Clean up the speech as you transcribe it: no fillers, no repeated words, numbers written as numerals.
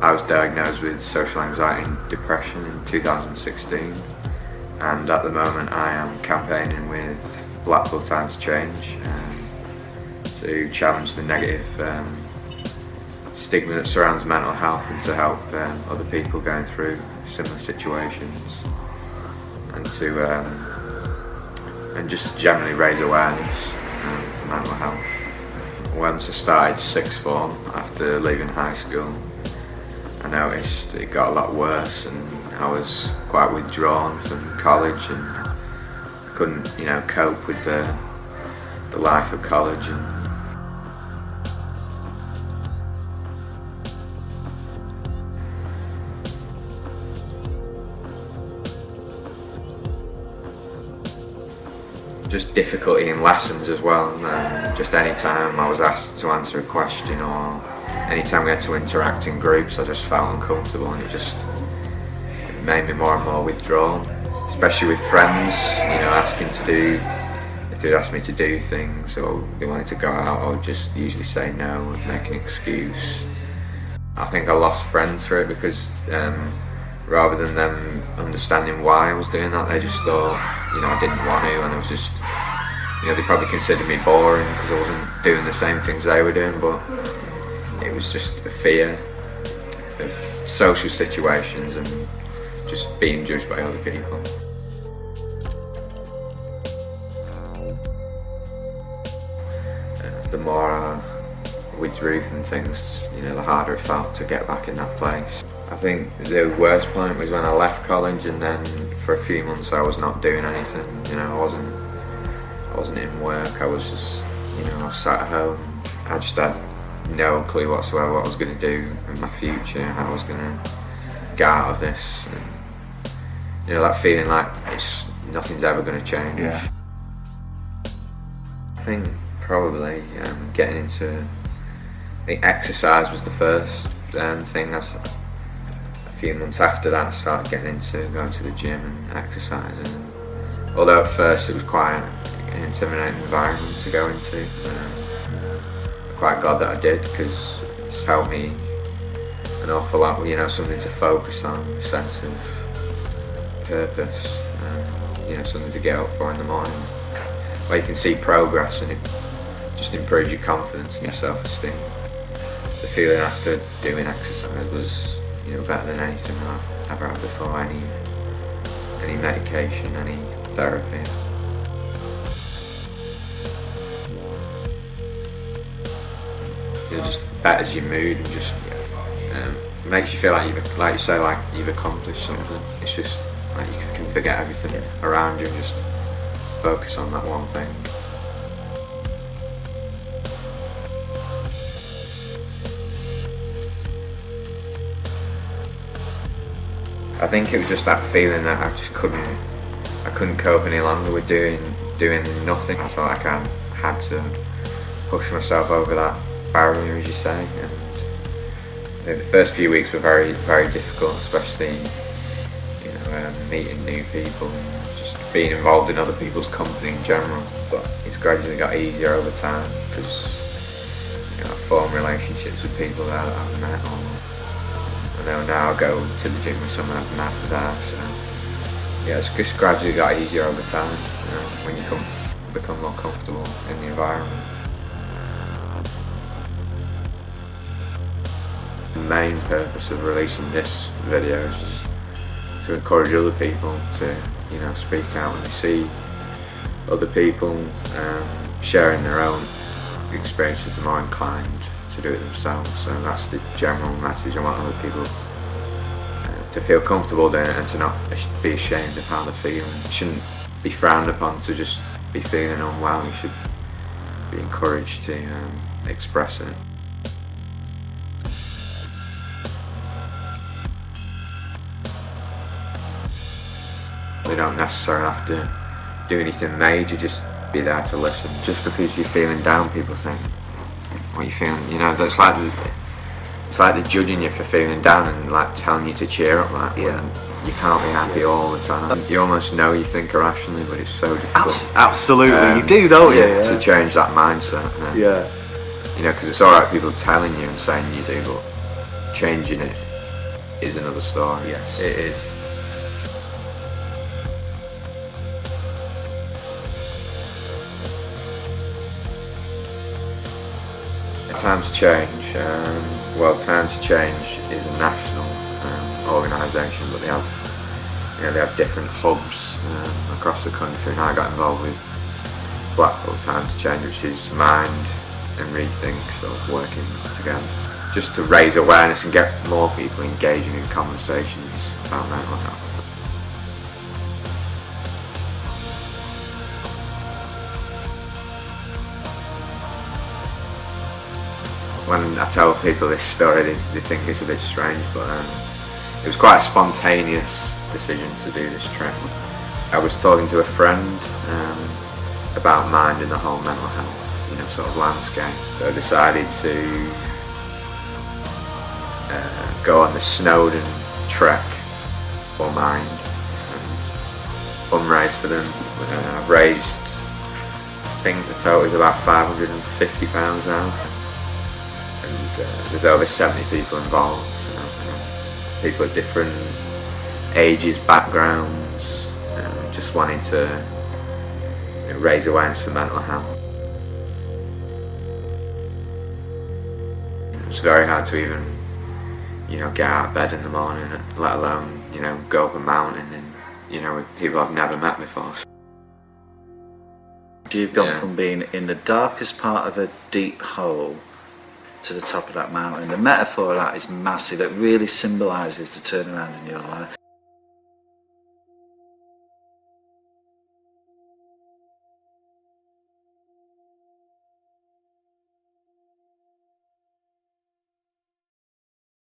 I was diagnosed with social anxiety and depression in 2016, and at the moment I am campaigning with Blackpool Times Change to challenge the negative stigma that surrounds mental health and to help other people going through similar situations, and to and just generally raise awareness for mental health. Once I started sixth form after leaving high school, I noticed it got a lot worse, and I was quite withdrawn from college, and I couldn't, cope with the life of college. And just difficulty in lessons as well. Just any time I was asked to answer a question, or any time we had to interact in groups, I just felt uncomfortable, and it made me more and more withdrawn, especially with friends, asking to do, if they'd ask me to do things or they wanted to go out, I would just usually say no and make an excuse. I think I lost friends through it because rather than them understanding why I was doing that, they just thought, I didn't want to, and it was just, they probably considered me boring because I wasn't doing the same things they were doing, but it was just a fear of social situations and just being judged by other people. The more I withdrew from things, the harder it felt to get back in that place. I think the worst point was when I left college, and then for a few months I was not doing anything. I wasn't in work. I was just, I was sat at home. I just had no clue whatsoever what I was going to do in my future, how I was going to get out of this, and that feeling like nothing's ever going to change. Yeah. I think probably getting into, I think exercise was the first thing. A few months after that I started getting into going to the gym and exercising. Although at first it was quite an intimidating environment to go into, I'm quite glad that I did, because it's helped me an awful lot with, something to focus on, a sense of purpose, something to get up for in the morning, where you can see progress, and it just improves your confidence and your self-esteem. The feeling after doing exercise was, better than anything I've ever had before, any medication, any therapy. It just betters your mood and just makes you feel like you've accomplished something. It's just like you can forget everything around you and just focus on that one thing. I think it was just that feeling that I just couldn't cope any longer with doing nothing. I felt like I had to push myself over that barrier, as you say. And I think the first few weeks were very, very difficult, especially meeting new people and just being involved in other people's company in general. But it's gradually got easier over time, because I form relationships with people that I've met, or I know now I go to the gym with someone I've met there, so yeah, it's just gradually got easier over time, when you become more comfortable in the environment. The main purpose of releasing this video is to encourage other people to, speak out when they see other people sharing their own experiences. They're more inclined to do it themselves. So that's the general message. I want other people to feel comfortable doing it and to not be ashamed of how they're feeling. It shouldn't be frowned upon to just be feeling unwell. You should be encouraged to express it. You don't necessarily have to do anything major, just be there to listen. Just because you're feeling down, people think, what are you feeling? It's like they're judging you for feeling down and like telling you to cheer up, like, you can't be happy all the time. You almost know you think irrationally, but it's so difficult. Absolutely, you do, don't you? Yeah, to change that mindset. Yeah. Because it's alright people telling you and saying you do, but changing it is another story. Yes, it is. Time to Change. Well, Time to Change is a national organisation, but they have different hubs across the country. And I got involved with Blackpool Time to Change, which is mind and rethink, sort of working together, just to raise awareness and get more people engaging in conversations about mental health. When I tell people this story, they think it's a bit strange, but it was quite a spontaneous decision to do this trip. I was talking to a friend about mind and the whole mental health, sort of landscape. So I decided to go on the Snowdon trek for mind and fundraise for them. I've raised, I think the total is about £550 now. And there's over 70 people involved, people of different ages, backgrounds, just wanting to raise awareness for mental health. It's very hard to even, get out of bed in the morning, let alone, go up a mountain and, with people I've never met before. You've gone from being in the darkest part of a deep hole to the top of that mountain. The metaphor of that is massive. It really symbolises the turnaround in your life.